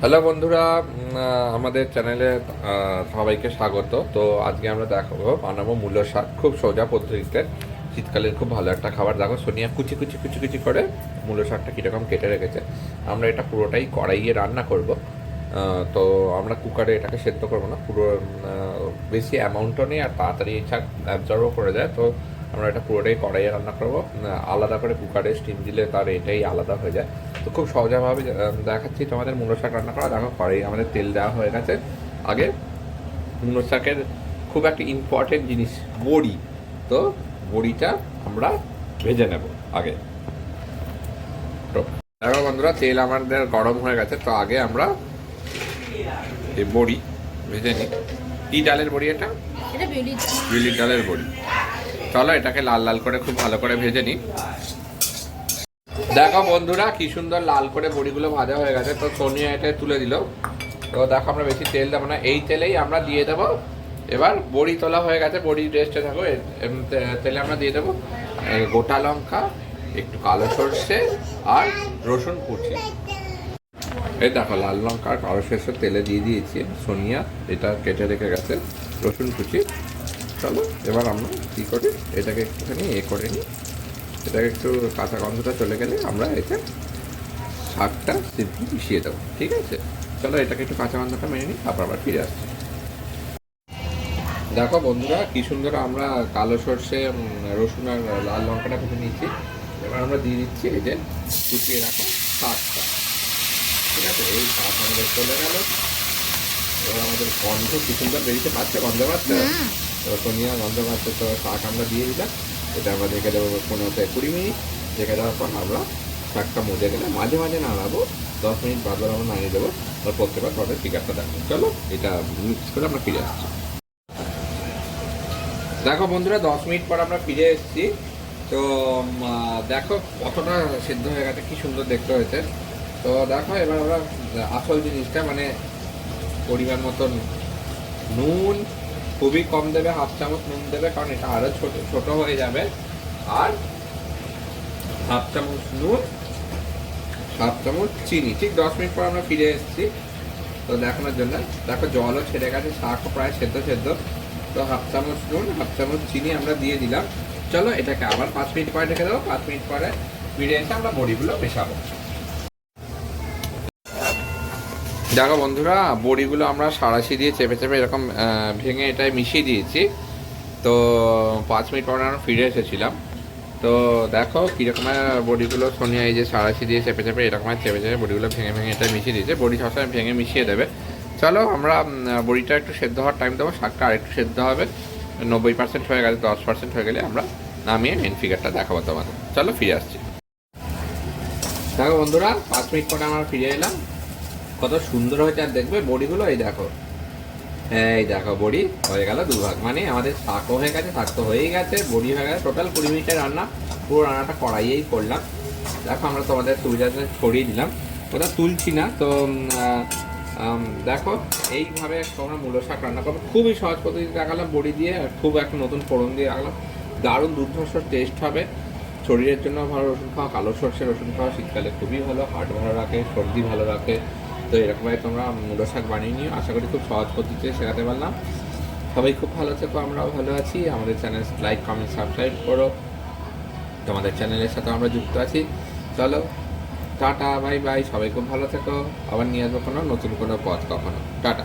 Hello বন্ধুরা, আমাদের চ্যানেলে সবাইকে স্বাগত। তো আজকে আমরা দেখাবো বানাবো মূলো শাক খুব সোজা পদ্ধতিতে। শীতকালের খুব ভালো একটা খাবার। দেখো সোনিয়া কুচি কুচি কুচি কুচি করে মূলো শাকটা কীরকম কেটে রেখেছে। আমরা এটা পুরোটাই কড়াইয়ে রান্না করব। তো আমরা কুকারে এটাকে সেদ্ধ করবো না, পুরো বেশি অ্যামাউন্টও নেই আর তাড়াতাড়ি শাক অ্যাবজর্বও করে যায়। তো আমরা এটা পুরোটাই কড়াইয়ে রান্না করবো। আলাদা করে কুকারে স্টিম দিলে তার এটাই আলাদা হয়ে যায়। তো খুব সহজভাবে দেখাচ্ছি তোমাদের মূলো শাক রান্না করা। দেখো কড়াই আমাদের তেল দেওয়া হয়ে গেছে। আগে মূলো শাকের খুব একটা ইম্পর্টেন্ট জিনিস বড়ি। তো বড়িটা আমরা ভেজে নেব আগে। তো দেখো বন্ধুরা, তেল আমাদের গরম হয়ে গেছে। তো আগে আমরা এই বড়ি ভেজে নিই। কি ডালের বড়ি এটা? বিউলি ডালের বড়ি। চলো এটাকে লাল লাল করে খুব ভালো করে ভেজে নিই। দেখো বন্ধুরা, কি সুন্দর লাল করে বড়িগুলো ভাজা হয়ে গেছে। তো সোনিয়া এটা তুলে দিল। তো দেখো আমরা বেশি তেল দেবো না, এই তেলেই আমরা দিয়ে দেবো। এবার বড়ি তোলা হয়ে গেছে, বড়ি রেস্টে থাকো। তেলে আমরা দিয়ে দেবো গোটা লঙ্কা, একটু কালো সর্ষে আর রসুন কুচি। এই দেখো লাল লঙ্কা আর কালো সর্ষে তেলে দিয়ে দিয়েছি। সোনিয়া এটা কেটে রেখে গেছে রসুন কুচি। চলো এবার আমরা কী করি, এটাকে একটুখানি করে নিই। এটাকে একটু কাঁচা গন্ধটা চলে গেলে আমরা এতে শাকটা সিম্পলি মিশিয়ে দেবো। ঠিক আছে, চলো এটাকে একটু কাঁচা গন্ধটা মেনে নিই, তারপর আবার ফিরে আসছি। দেখো বন্ধুরা, কি সুন্দর আমরা কালো সর্ষে রসুন আর লাল লঙ্কাটা কুটে নিচ্ছি। এবার আমরা দিয়ে দিচ্ছি এই যে কুচিয়ে রাখা শাকটা। ঠিক আছে, এই শাক আমাদের চলে গেল। এবার আমাদের গন্ধ কি সুন্দর বেরিয়েছে, পাচ্ছে গন্ধ পাচ্ছে। তো সোনিয়া গন্ধ পাচ্ছে। তো শাক আমরা দিয়ে দিলাম। এটা আমরা রেখে দেবো 15-20 মিনিট। রেখে দেওয়ার পর আমরা শাকটা মজে গেলে মাঝে মাঝে নাড়াবো। 10 মিনিট বাদবার আমরা নাড়িয়ে দেবো। তারপর প্রত্যেকবার টমেটোর ফিগারটা দেখো। চলো এটা মিক্স করে আমরা ফিরে আসছি। দেখো বন্ধুরা, 10 মিনিট পর আমরা ফিরে এসেছি। তো দেখো কতটা সিদ্ধ হয়ে গেছে, কি সুন্দর দেখতে হয়েছে। তো দেখো এবার আমরা আসল জিনিসটা মানে পরিমাণ মতন নুন খুবই কম দেবে, 1/2 চামচ নুন দেবে, কারণ এটা আরও ছোট ছোট হয়ে যাবে। আর 1/2 চামচ নুন, 1/2 চামচ চিনি। ঠিক 10 মিনিট পর আমরা ফিরে এসেছি তো দেখানোর জন্য। দেখো জলও ছেড়ে গেছে, শাকও প্রায় সেদ্ধ সেদ্ধ। তো 1/2 চামচ নুন, 1/2 চামচ চিনি আমরা দিয়ে দিলাম। চলো এটাকে আবার 5 মিনিট পরে রেখে দেবো। 5 মিনিট পরে ফিরে এসে আমরা বড়িগুলো মেশাবো। দেখো বন্ধুরা, বড়িগুলো আমরা সাঁড়াশি দিয়ে চেপে চেপে এরকম ভেঙে এটাই মিশিয়ে দিয়েছি। তো 5 মিনিট পরে আমরা ফিরে এসেছিলাম। তো দেখো কীরকম বড়িগুলো সোনিয়া এই যে সাঁড়াশি দিয়ে চেপে চেপে এরকম চেপে চেপে বড়িগুলো ভেঙে ভেঙে এটা মিশিয়ে দিয়েছে। বড়ি সবসময় ভেঙে মিশিয়ে দেবে। চলো আমরা বড়িটা একটু সেদ্ধ হওয়ার টাইম দেবো। শাকটা আরেকটু সেদ্ধ হবে, 90% হয়ে গেছে। 10% হয়ে গেলে আমরা নামিয়ে মেন ফিগারটা দেখাবো তোমাদের। চলো ফিরে আসছি। দেখো বন্ধুরা, 5 মিনিট পরে আমরা ফিরে এলাম। কত সুন্দর হয়েছে আর দেখবে বড়িগুলো। এই দেখো, এই দেখো বড়ি হয়ে গেল দুভাগ। মানে আমাদের শাকও হয়ে গেছে, শাক তো হয়েই গেছে, বড়ি হয়ে গেছে। টোটাল 20 মিনিটের রান্না। পুরো রান্নাটা কড়াইয়েই করলাম। দেখো আমরা তোমাদের সুবিধাতে ছড়িয়ে দিলাম, ওটা তুলছি না। তো দেখো এইভাবে তোমরা মূলো শাক রান্না করবো। খুবই সহজ পদ্ধতিতে দেখালাম বড়ি দিয়ে, খুব একটা নতুন ফোড়ন দিয়ে রাখলাম। দারুণ দুর্ধর্ষ টেস্ট হবে। শরীরের জন্য ভালো রসুন খাওয়া, কালো সর্ষে রসুন খাওয়া শীতকালে খুবই ভালো, হার্ট ভালো রাখে, সর্দি ভালো রাখে। তো এরকমভাবে তোমরা মূলো শাক বানিয়ে নিও। আশা করি খুব সহজ পদ্ধতিতে শেখাতে পারলাম। সবাই খুব ভালো থেকো, আমরাও ভালো আছি। আমাদের চ্যানেল লাইক কমেন্ট সাবস্ক্রাইব করো। তোমাদের চ্যানেলের সাথে আমরা যুক্ত আছি। চলো টাটা, বাই বাই। সবাই খুব ভালো থেকো। আবার নিয়ে আসবো কোনো নতুন কোনো পথ কখনো। টাটা।